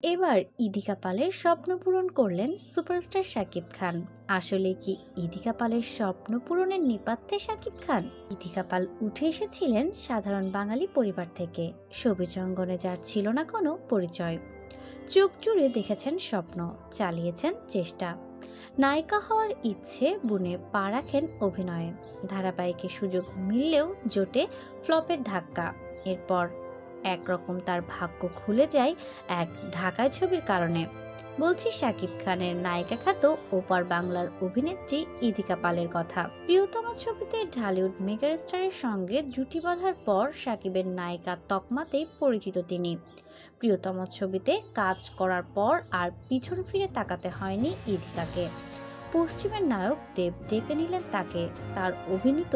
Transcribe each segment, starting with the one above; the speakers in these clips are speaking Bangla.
এবার ইদিকা পালের স্বপ্ন পূরণ করলেন সুপারস্টার শাকিব খান। আসলে কি ইদিকা পালের স্বপ্ন পূরণের নেপথ্যে শাকিব খান? ইদিকা পাল উঠে এসেছিলেন সাধারণ বাঙালি পরিবার থেকে। সবুজ অঙ্গনে যার ছিল না কোনো পরিচয়, চোখ জুড়ে দেখেছেন স্বপ্ন, চালিয়েছেন চেষ্টা। নায়িকা হওয়ার ইচ্ছে বুনে পা রাখেন অভিনয়ে। ধারাবাহিকে সুযোগ মিললেও জোটে ফ্লপের ধাক্কা। এরপর একরকম তার ভাগ্য খুলে যায় এক ঢাকায় ছবির কারণে। বলছি শাকিব খানের নায়িকা খ্যাত ওপার বাংলার অভিনেত্রী ইদিকা পালের কথা। প্রিয়তম ছবিতে ঢালিউড মেগাস্টারের সঙ্গে জুটি বাঁধার পর শাকিবের নায়িকা তকমাতেই পরিচিত তিনি। প্রিয়তম ছবিতে কাজ করার পর আর পিছন ফিরে তাকাতে হয়নি ইদিকাকে। পশ্চিমের নায়ক দেব ডেকে নিলেন তাকে। তার অভিনীত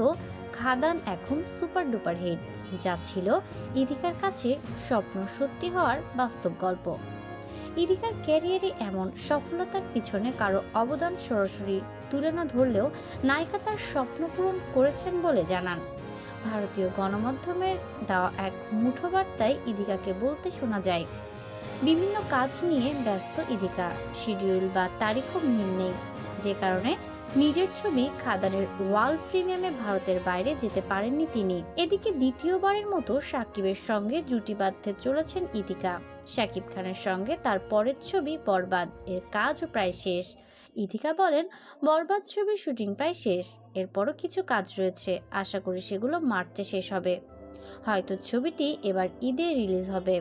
খাদান এখন সুপার ডুপার হিট, যা ছিল ইদিকার কাছে স্বপ্ন সত্যি হওয়ার বাস্তব গল্প। ইদিকার ক্যারিয়ারে এমন সফলতার পিছনে কারো অবদান সরাসরি তুলে না ধরলেও নায়িকা তার স্বপ্ন পূরণ করেছেন বলে জানান। ভারতীয় গণমাধ্যমের দেওয়া এক মুঠো বার্তায় ইদিকাকে বলতে শোনা যায়, বিভিন্ন কাজ নিয়ে ব্যস্ত ইদিকা, শিডিউল বা তারিখও মিল নেই, যে কারণে নিজের ছবি খাদানের ওয়ার্ল্ড প্রিমিয়ামে ভারতের বাইরে যেতে পারেননি তিনি। এদিকে দ্বিতীয়বারের মতো সাকিবের সঙ্গে জুটি বাঁধতে চলেছেন ইদিকা। শাকিব খানের সঙ্গে তার পরের ছবি বরবাদ এর কাজও প্রায় শেষ। ইদিকা বলেন, বরবাদ ছবির শুটিং প্রায় শেষ, এরপরও কিছু কাজ রয়েছে, আশা করি সেগুলো মার্চে শেষ হবে। হয়তো ছবিটি এবার ঈদে রিলিজ হবে।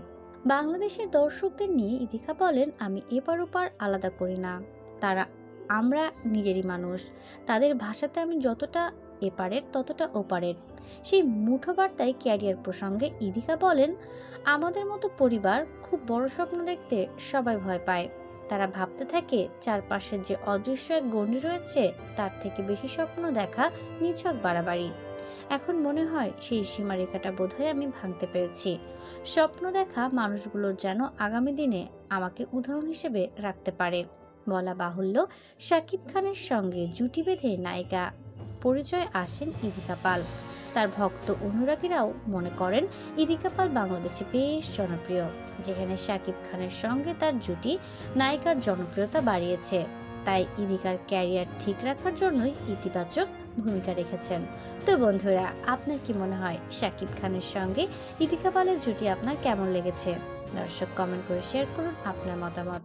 বাংলাদেশের দর্শকদের নিয়ে ইদিকা বলেন, আমি এপার ওপার আলাদা করি না, তারা আমরা নিজেরই মানুষ। তাদের ভাষাতে আমি যতটা এপারের ততটা ওপারের। সেই মুঠো বার্তায় ক্যারিয়ার প্রসঙ্গে ইদিকা বলেন, আমাদের মতো পরিবার খুব বড় স্বপ্ন দেখতে সবাই ভয় পায়। তারা ভাবতে থাকে চারপাশের যে অদৃশ্য এক গণ্ডি রয়েছে তার থেকে বেশি স্বপ্ন দেখা নিছক বাড়াবাড়ি। এখন মনে হয় সেই সীমারেখাটা বোধহয় আমি ভাঙতে পেরেছি। স্বপ্ন দেখা মানুষগুলোর যেন আগামী দিনে আমাকে উদাহরণ হিসেবে রাখতে পারে। বলা বাহুল্য, শাকিব খানের সঙ্গে জুটি বেঁধে নায়িকা পরিচয় আসেন ইদিকা পাল। তার ভক্ত অনুরাগীরাও মনে করেন ইদিকা পাল বাংলাদেশে বেশ জনপ্রিয়, যেখানে শাকিব খানের সঙ্গে তার জুটি নায়িকার জনপ্রিয়তা বাড়িয়েছে। তাই ইদিকার ক্যারিয়ার ঠিক রাখার জন্যই ইতিবাচক ভূমিকা রেখেছেন। তো বন্ধুরা, আপনার কি মনে হয় শাকিব খানের সঙ্গে ইদিকা পালের জুটি আপনার কেমন লেগেছে? দর্শক কমেন্ট করে শেয়ার করুন আপনার মতামত।